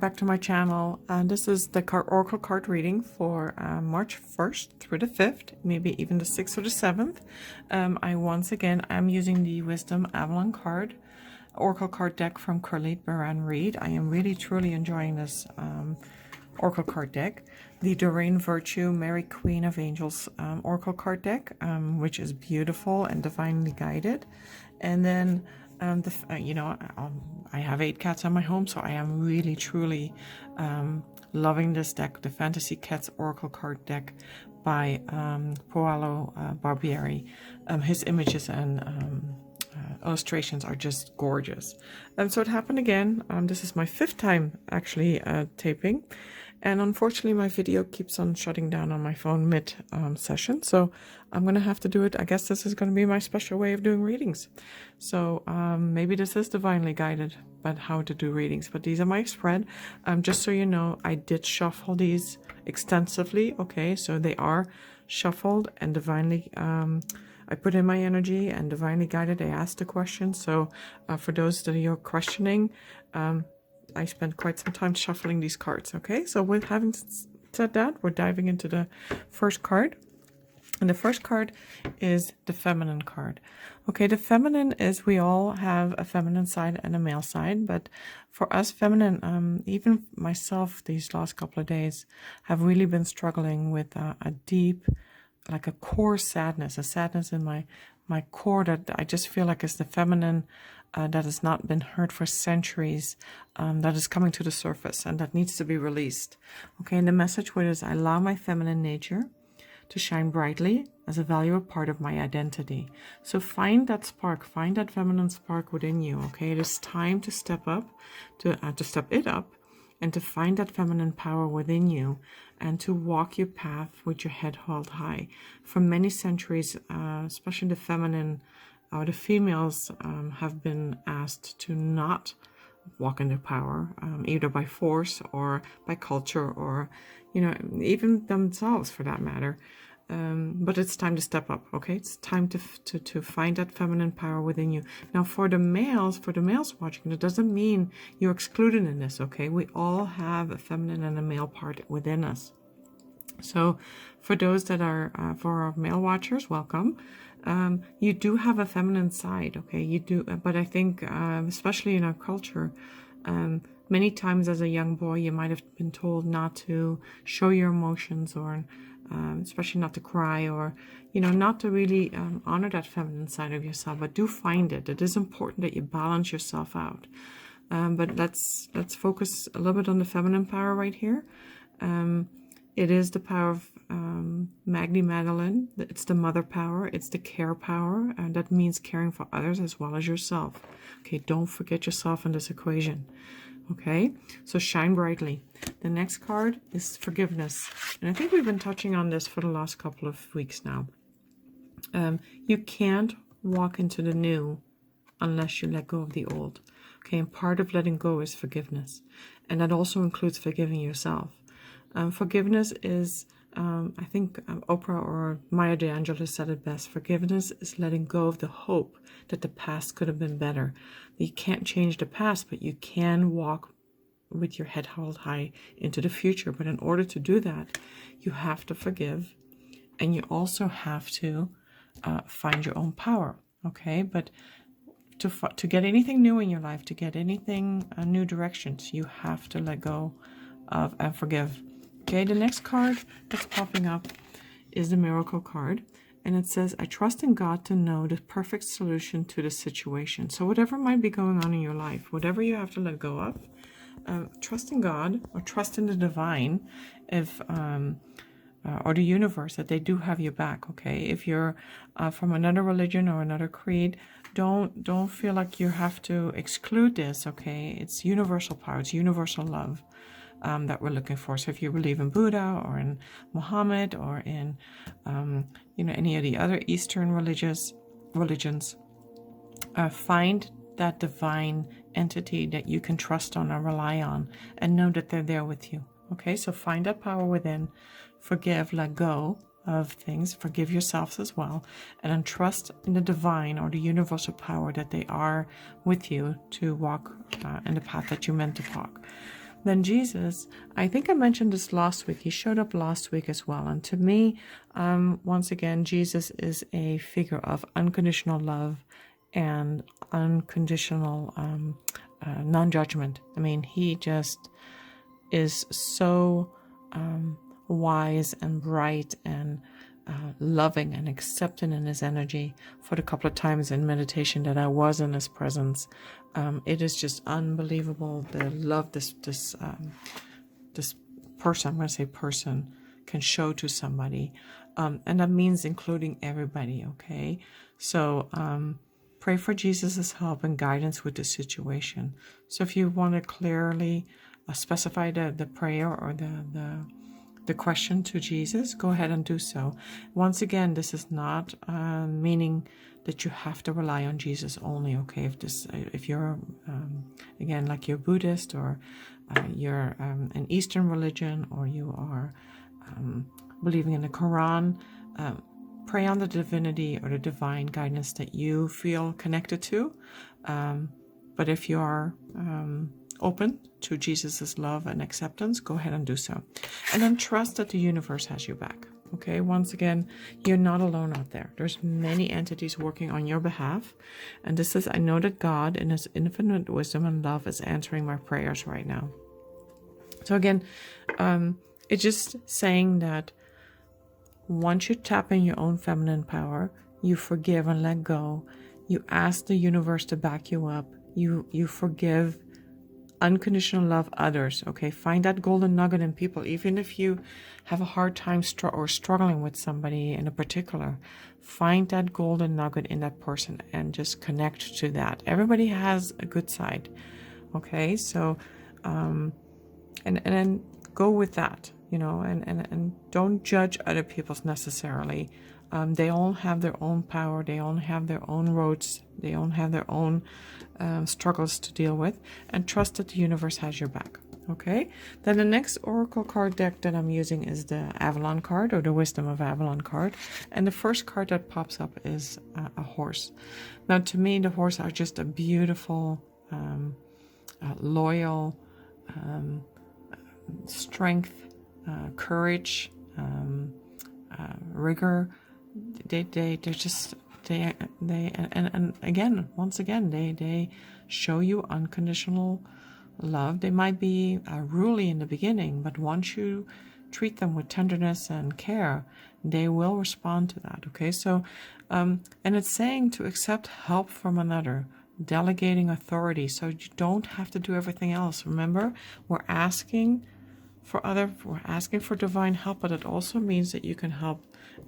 back to my channel. This is the Oracle card reading for March 1st through the 5th, maybe even the 6th or the 7th. I'm using the Wisdom Avalon card, Oracle card deck from Carlete Baran Reed. I am really truly enjoying this Oracle card deck. The Doreen Virtue Mary Queen of Angels Oracle card deck, which is beautiful and divinely guided. And then I have 8 cats on my home, so I am really truly loving this deck, the Fantasy Cats Oracle card deck by Paolo Barbieri. His images and illustrations are just gorgeous. So it happened again. This is my 5th time actually taping, and unfortunately my video keeps on shutting down on my phone mid session, so I'm gonna have to do it. I guess this is gonna be my special way of doing readings. So maybe this is divinely guided, but how to do readings. But these are my spread. Just so you know, I did shuffle these extensively. Okay, so they are shuffled and divinely I put in my energy and divinely guided. I asked a question. So for those that you're questioning, I spent quite some time shuffling these cards. Okay, so with having said that, we're diving into the first card. And the first card is the feminine card. Okay, the feminine is, we all have a feminine side and a male side, but for us feminine, even myself these last couple of days have really been struggling with a deep, like a core sadness, a sadness in my core that I just feel like is the feminine that has not been heard for centuries, that is coming to the surface and that needs to be released. Okay, and the message was, I allow my feminine nature to shine brightly as a valuable part of my identity. So find that spark, find that feminine spark within you. Okay, it is time to step up, to step it up, and to find that feminine power within you, and to walk your path with your head held high. For many centuries, especially the feminine or the females have been asked to not walk in their power, either by force or by culture, or even themselves for that matter. But it's time to step up. Okay, it's time to find that feminine power within you. Now for the males watching, it doesn't mean you're excluded in this. Okay, we all have a feminine and a male part within us. So for those that are for our male watchers, welcome. You do have a feminine side. Okay, you do, but I think especially in our culture, many times as a young boy you might have been told not to show your emotions, or especially not to cry, or not to really honor that feminine side of yourself. But do find it. It is important that you balance yourself out. But let's focus a little bit on the feminine power right here. It is the power of Magni Madeline. It's the mother power. It's the care power, and that means caring for others as well as yourself. Okay, don't forget yourself in this equation. Okay, so shine brightly. The next card is forgiveness, and I think we've been touching on this for the last couple of weeks now. You can't walk into the new unless you let go of the old. Okay, and part of letting go is forgiveness, and that also includes forgiving yourself. Forgiveness is, I think Oprah or Maya Angelou said it best. Forgiveness is letting go of the hope that the past could have been better. You can't change the past, but you can walk with your head held high into the future. But in order to do that, you have to forgive, and you also have to find your own power. Okay, but to get anything new in your life, to get anything new directions, you have to let go of and forgive. Okay, the next card that's popping up is the Miracle card, and it says, I trust in God to know the perfect solution to the situation. So whatever might be going on in your life, whatever you have to let go of, trust in God or trust in the divine, if or the universe, that they do have your back. Okay, if you're from another religion or another creed, don't feel like you have to exclude this. Okay, it's universal power, it's universal love that we're looking for. So if you believe in Buddha or in Muhammad or in any of the other Eastern religions, find that divine entity that you can trust on or rely on, and know that they're there with you. Okay, so find that power within, forgive, let go of things, forgive yourselves as well, and then trust in the divine or the universal power that they are with you to walk in the path that you meant to walk. then Jesus, I think I mentioned this last week. He showed up last week as well. And to me, once again, Jesus is a figure of unconditional love and unconditional non-judgment. I mean, he just is so wise and bright and loving and accepting in his energy. For the couple of times in meditation that I was in his presence, it is just unbelievable the love this person, I'm going to say person, can show to somebody, and that means including everybody. Okay, so pray for Jesus's help and guidance with the situation. So if you want to clearly specify the prayer or the question to Jesus, go ahead and do so. Once again, this is not meaning that you have to rely on Jesus only. Okay, if you're again, like you're Buddhist, or you're an Eastern religion, or you are believing in the Quran, pray on the divinity or the divine guidance that you feel connected to. But if you are open to Jesus's love and acceptance, go ahead and do so. And then trust that the universe has your back. Okay, once again, you're not alone out there. There's many entities working on your behalf. And this is, I know that God in his infinite wisdom and love is answering my prayers right now. So again, it's just saying that once you tap in your own feminine power, you forgive and let go. You ask the universe to back you up. You forgive, unconditional love others. Okay, find that golden nugget in people. Even if you have a hard time struggling with somebody in a particular, find that golden nugget in that person and just connect to that. Everybody has a good side. Okay, so and then go with that, and don't judge other people's necessarily. They all have their own power. They all have their own roads. They all have their own struggles to deal with, and trust that the universe has your back. Okay. Then the next oracle card deck that I'm using is the Avalon card, or the Wisdom of Avalon card. And the first card that pops up is a horse. Now, to me, the horse are just a beautiful, loyal, strength, courage, rigor. They're just and again, once again, they show you unconditional love. They might be ruly in the beginning, but once you treat them with tenderness and care, they will respond to that. Okay, so and it's saying to accept help from another, delegating authority, so you don't have to do everything else. Remember, we're asking for divine help, but it also means that you can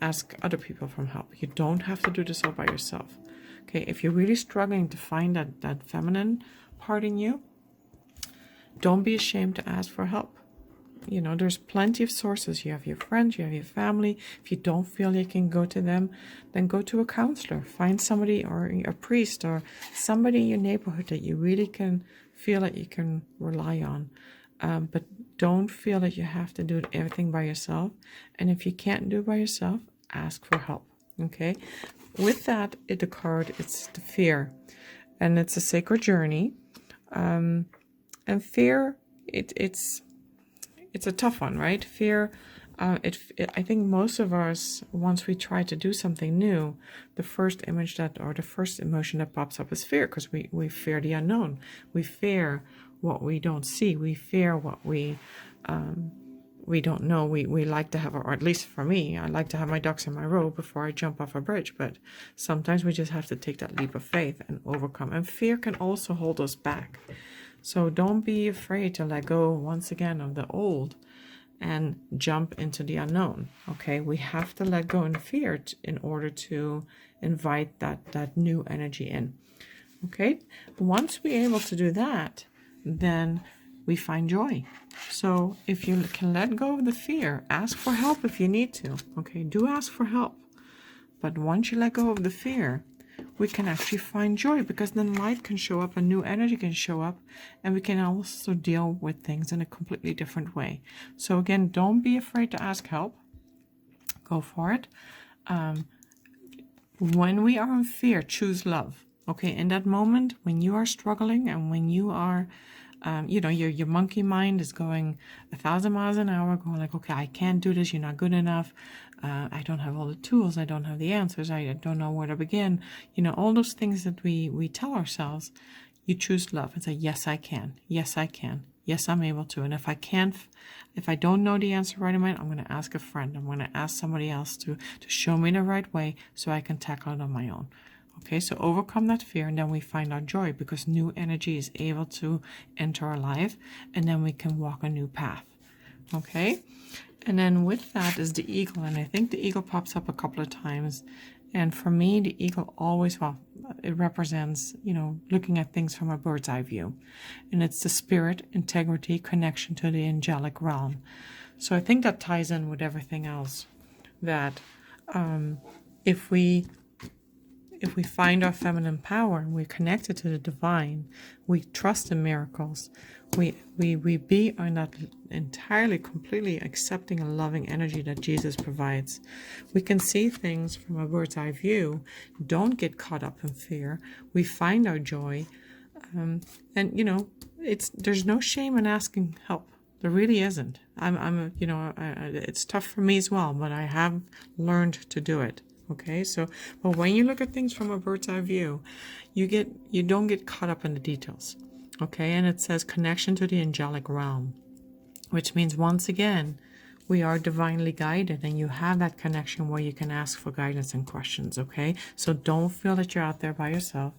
ask other people for help. You don't have to do this all by yourself. Okay, if you're really struggling to find that feminine part in you, don't be ashamed to ask for help. There's plenty of sources. You have your friends, you have your family. If you don't feel you can go to them, then go to a counselor. Find somebody, or a priest, or somebody in your neighborhood that you really can feel that you can rely on. But don't feel that you have to do everything by yourself. And if you can't do it by yourself, ask for help. Okay. With that, the card, it's the fear, and it's a sacred journey. And fear, it's a tough one, right? Fear, I think most of us, once we try to do something new, the first emotion that pops up is fear, because we fear the unknown. We fear what we don't see. We fear what we don't know. We like to have, or at least for me, I like to have my ducks in my row before I jump off a bridge. But sometimes we just have to take that leap of faith and overcome. And fear can also hold us back. So don't be afraid to let go once again of the old and jump into the unknown. Okay, we have to let go in fear in order to invite that new energy in. Okay, once we're able to do that, then we find joy. So if you can let go of the fear, ask for help if you need to. Okay, do ask for help. But once you let go of the fear, we can actually find joy, because then light can show up, a new energy can show up, and we can also deal with things in a completely different way. So again, don't be afraid to ask help. Go for it. When we are in fear, choose love. Okay, in that moment, when you are struggling and when you are Your monkey mind is going 1,000 miles an hour, going like, okay, I can't do this. You're not good enough. I don't have all the tools. I don't have the answers. I don't know where to begin. All those things that we tell ourselves. You choose love and say, yes, I can. Yes, I can. Yes, I'm able to. And if I don't know the answer right away, I'm going to ask a friend. I'm going to ask somebody else to show me the right way so I can tackle it on my own. Okay, so overcome that fear, and then we find our joy because new energy is able to enter our life, and then we can walk a new path. Okay, and then with that is the eagle, and I think the eagle pops up a couple of times. And for me, the eagle always, it represents, looking at things from a bird's eye view. And it's the spirit, integrity, connection to the angelic realm. So I think that ties in with everything else. That if we find our feminine power and we're connected to the divine, we trust in miracles, we are not entirely, completely accepting a loving energy that Jesus provides. We can see things from a bird's eye view, don't get caught up in fear. We find our joy, and there's no shame in asking help. There really isn't. It's tough for me as well, but I have learned to do it. Okay, but when you look at things from a bird's eye view, you don't get caught up in the details. Okay, and it says connection to the angelic realm, which means once again, we are divinely guided, and you have that connection where you can ask for guidance and questions. Okay, so don't feel that you're out there by yourself.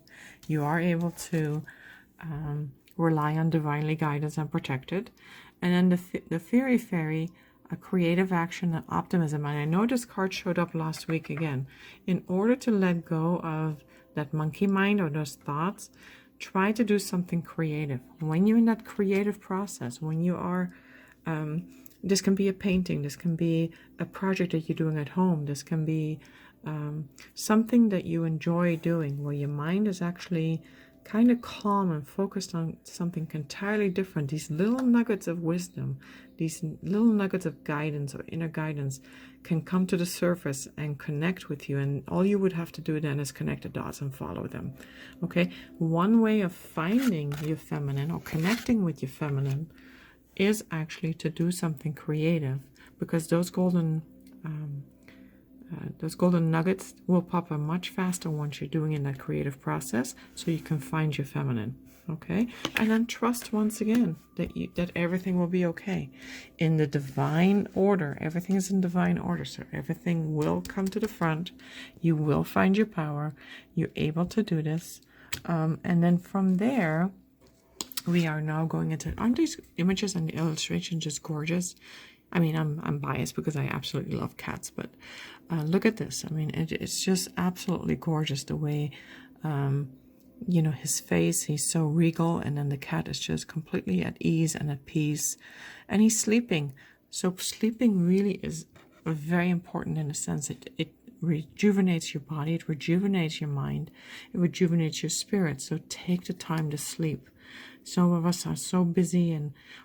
You are able to rely on divinely guided and protected. And then the fairy, a creative action and optimism. And I know this card showed up last week again. In order to let go of that monkey mind or those thoughts, try to do something creative. When you're in that creative process, when you are, this can be a painting, this can be a project that you're doing at home, this can be something that you enjoy doing, where your mind is actually kind of calm and focused on something entirely different. These little nuggets of wisdom, these little nuggets of guidance or inner guidance can come to the surface and connect with you. And all you would have to do then is connect the dots and follow them. Okay. One way of finding your feminine or connecting with your feminine is actually to do something creative, because those golden nuggets will pop up much faster once you're doing in that creative process, so you can find your feminine. Okay, and then trust once again that everything will be okay in the divine order. Everything is in divine order, so everything will come to the front. You will find your power. You're able to do this, and then from there, we are now going into. Aren't these images and the illustration just gorgeous? I mean, I'm biased because I absolutely love cats, but look at this. I mean, it's just absolutely gorgeous the way, his face, he's so regal, and then the cat is just completely at ease and at peace, and he's sleeping. So sleeping really is very important in a sense. It rejuvenates your body, it rejuvenates your mind, it rejuvenates your spirit. So take the time to sleep. Some of us are so busy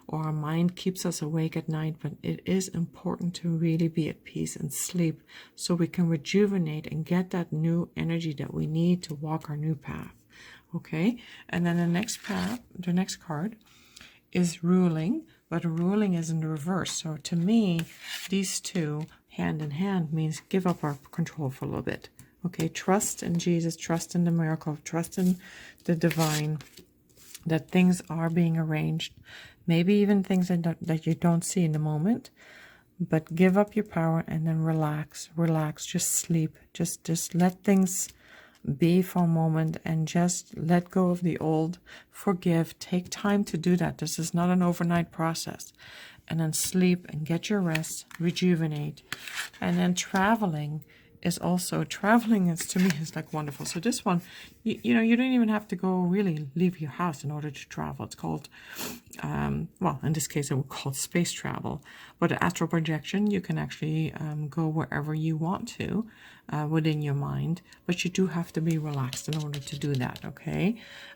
or our mind keeps us awake at night, but it is important to really be at peace and sleep so we can rejuvenate and get that new energy that we need to walk our new path. Okay, and then the next card is ruling, but ruling is in the reverse. So to me, these two hand in hand means give up our control for a little bit. Okay, trust in Jesus, trust in the miracle, trust in the divine, that things are being arranged, maybe even things that you don't see in the moment, but give up your power and then relax, just sleep, just let things be for a moment and just let go of the old, forgive, take time to do that. This is not an overnight process. And then sleep and get your rest, rejuvenate. And then traveling is to me is like wonderful. So this one, you don't even have to go really leave your house in order to travel. It's called, in this case, it would call it space travel. But astral projection, you can actually go wherever you want to within your mind. But you do have to be relaxed in order to do that, okay?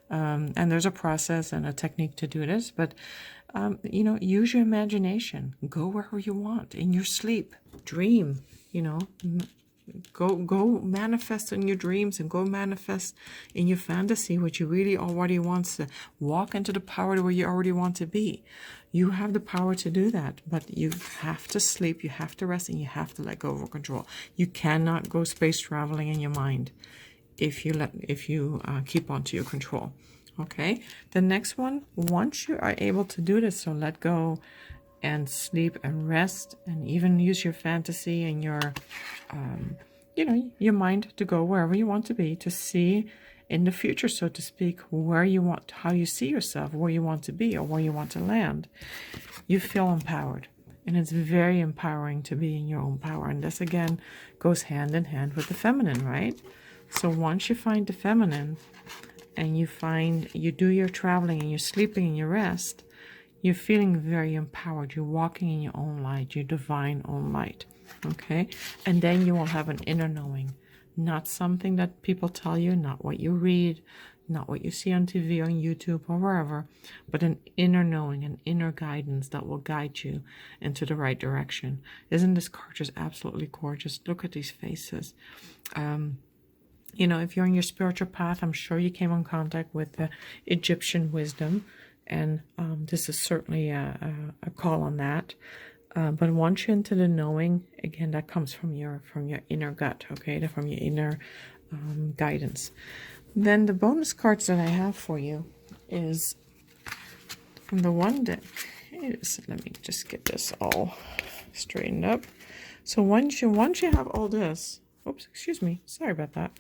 And there's a process and a technique to do this. But, use your imagination. Go wherever you want in your sleep. Dream, Go manifest in your dreams and go manifest in your fantasy what you really already want to walk into the power to where you already want to be. You have the power to do that, but you have to sleep, you have to rest, and you have to let go of control. You cannot go space traveling in your mind if you keep on to your control. Okay, the next one, once you are able to do this, so let go and sleep and rest and even use your fantasy and your your mind to go wherever you want to be, to see in the future, so to speak, where you want, how you see yourself, where you want to be or where you want to land. You feel empowered, and it's very empowering to be in your own power. And this again goes hand in hand with the feminine, right? So once you find the feminine and you do your traveling and you're sleeping and you rest, you're feeling very empowered. You're walking in your own light, your divine own light. Okay? And then you will have an inner knowing. Not something that people tell you, not what you read, not what you see on TV, on YouTube, or wherever, but an inner knowing, an inner guidance that will guide you into the right direction. Isn't this card just absolutely gorgeous? Look at these faces. If you're on your spiritual path, I'm sure you came in contact with the Egyptian wisdom, and this is certainly a call on that. But once you're into the knowing, again, that comes from your inner gut, okay, from your inner guidance. Then the bonus cards that I have for you is from the one deck. Let me just get this all straightened up. So once you have all this, oops, excuse me, sorry about that.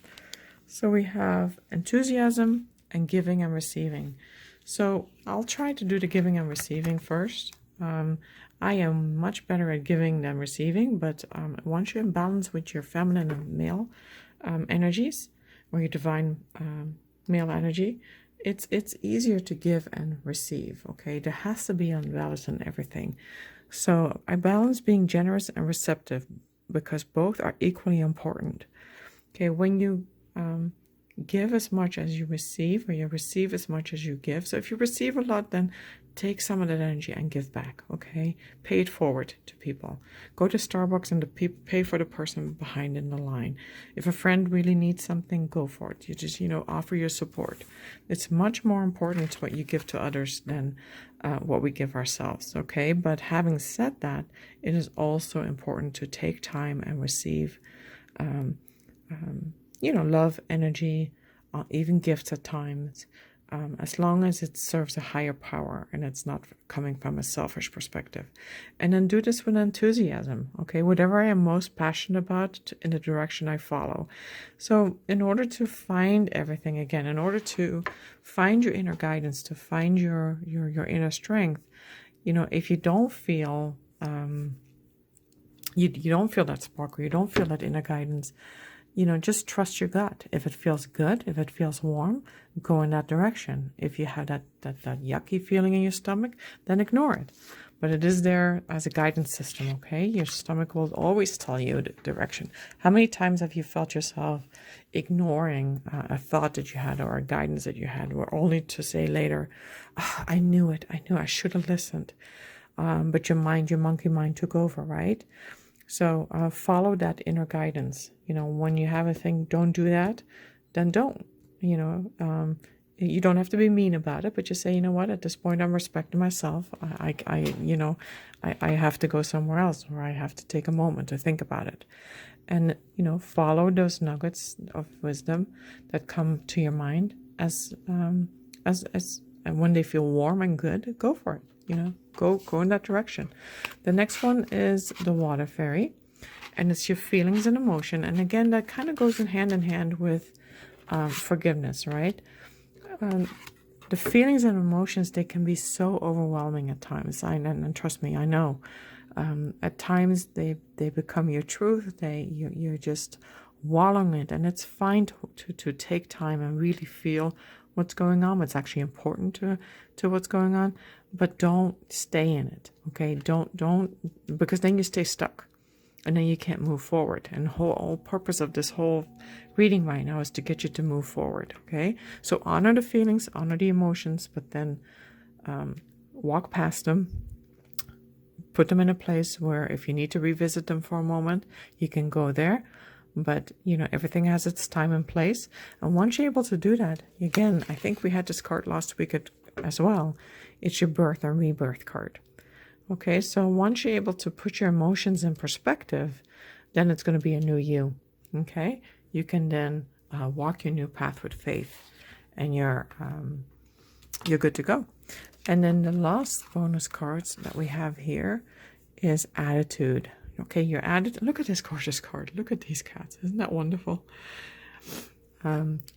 So we have enthusiasm and giving and receiving. So I'll try to do the giving and receiving first. I am much better at giving than receiving, but once you're in balance with your feminine and male energies, or your divine male energy, it's easier to give and receive, okay? There has to be a balance in everything. So I balance being generous and receptive because both are equally important. Okay, when you give as much as you receive, or you receive as much as you give. So if you receive a lot, then take some of that energy and give back, okay? Pay it forward to people. Go to Starbucks and pay for the person behind in the line. If a friend really needs something, go for it. You just, offer your support. It's much more important what you give to others than what we give ourselves, okay? But having said that, it is also important to take time and receive love, energy, even gifts at times, as long as it serves a higher power and it's not coming from a selfish perspective. And then do this with enthusiasm, okay? Whatever I am most passionate about, in the direction I follow. So in order to find everything, again, in order to find your inner guidance, to find your inner strength, if you don't feel, you don't feel that spark, or you don't feel that inner guidance, just trust your gut. If it feels good, if it feels warm, go in that direction. If you have that yucky feeling in your stomach, then ignore it. But it is there as a guidance system, okay? Your stomach will always tell you the direction. How many times have you felt yourself ignoring a thought that you had or a guidance that you had, or only to say later, I knew it. I knew I should have listened. But your monkey mind took over, right? So follow that inner guidance. When you have a thing, don't do that, then don't. You don't have to be mean about it, but just say, what, at this point I'm respecting myself. I have to go somewhere else, or I have to take a moment to think about it. And, follow those nuggets of wisdom that come to your mind as and when they feel warm and good, go for it. Go in that direction. The next one is the water fairy, and it's your feelings and emotion. And again, that kind of goes in hand with forgiveness, right? The feelings and emotions, they can be so overwhelming at times. And trust me, I know. At times they become your truth. You're just wallowing in it, and it's fine to take time and really feel what's going on, what's actually important to what's going on, but don't stay in it, okay? Don't, because then you stay stuck, and then you can't move forward. And the whole purpose of this whole reading right now is to get you to move forward, okay? So honor the feelings, honor the emotions, but then walk past them, put them in a place where if you need to revisit them for a moment, you can go there. But, you know, everything has its time and place. And once you're able to do that, again, I think we had this card last week as well. It's your birth or rebirth card. Okay, so once you're able to put your emotions in perspective, then it's going to be a new you. Okay, you can then walk your new path with faith, and you're good to go. And then the last bonus cards that we have here is attitude. Okay, your attitude. Look at this gorgeous card. Look at these cats. Isn't that wonderful?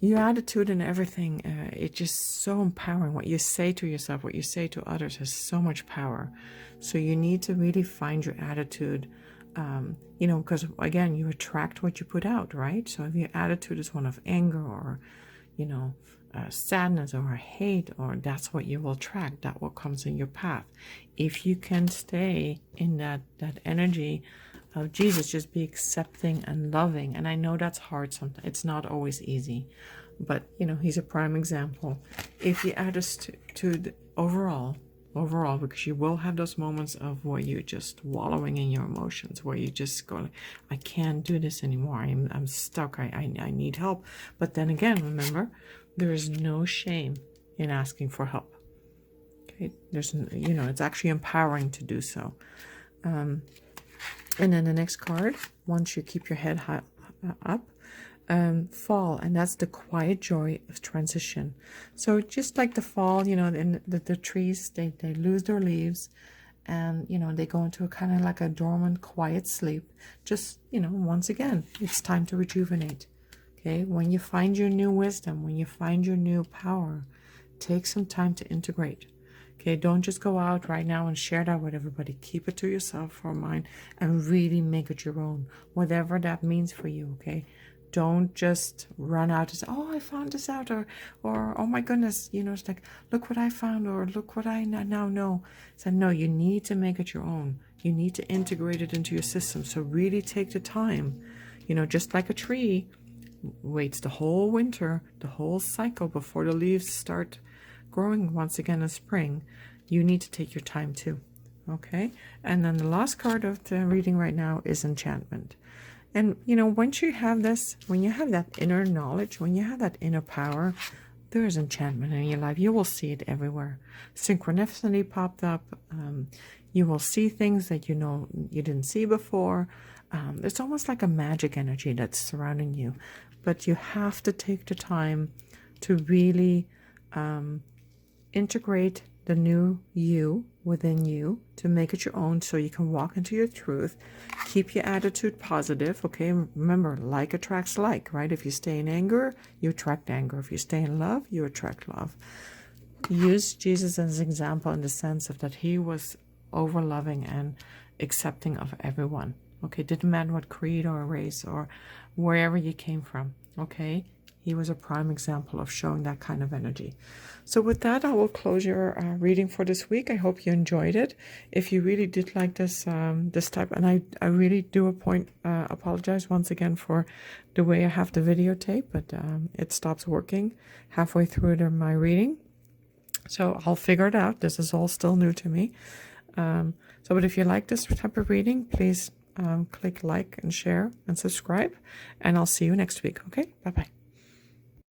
Your attitude and everything, it's just so empowering. What you say to yourself, what you say to others has so much power. So you need to really find your attitude, you know, because again, you attract what you put out, right? So if your attitude is one of anger or, you know, sadness or hate, or that's what you will attract, that what comes in your path. If you can stay in that energy of Jesus, just be accepting and loving. And I know that's hard sometimes. It's not always easy, but you know, he's a prime example. If you add to overall, because you will have those moments of where you're just wallowing in your emotions, where you just go, I can't do this anymore. I'm stuck. I need help. But then again, remember, there is no shame in asking for help. Okay, there's, you know, it's actually empowering to do so. And then the next card, once you keep your head high, up, fall, and that's the quiet joy of transition. So just like the fall, you know, in the trees, they lose their leaves, and you know, they go into a kind of like a dormant, quiet sleep. Just, you know, once again, it's time to rejuvenate. Okay, when you find your new wisdom, when you find your new power, take some time to integrate. Okay, don't just go out right now and share that with everybody. Keep it to yourself for a mind and really make it your own, whatever that means for you. Okay, don't just run out and say, oh, I found this out, or oh my goodness, you know, it's like, look what I found, or look what I now know. So no, you need to make it your own. You need to integrate it into your system. So really take the time, you know, just like a tree waits the whole winter, the whole cycle before the leaves start growing once again in spring. You need to take your time too. Okay, and then the last card of the reading right now is enchantment. And you know, once you have this, when you have that inner knowledge, when you have that inner power, there is enchantment in your life. You will see it everywhere. Synchronicity popped up. You will see things that you know you didn't see before. It's almost like a magic energy that's surrounding you. But you have to take the time to really integrate the new you within you to make it your own, so you can walk into your truth. Keep your attitude positive. Okay, remember, like attracts like, right? If you stay in anger, you attract anger. If you stay in love, you attract love. Use Jesus as an example in the sense of that he was over loving and accepting of everyone. Okay, didn't matter what creed or race or wherever you came from. Okay, he was a prime example of showing that kind of energy. So with that, I will close your reading for this week. I hope you enjoyed it. If you really did like this this type, and I really do apologize once again for the way I have the videotape, but it stops working halfway through my reading. So I'll figure it out. This is all still new to me. But if you like this type of reading, please click like and share and subscribe, and I'll see you next week. Okay, bye-bye.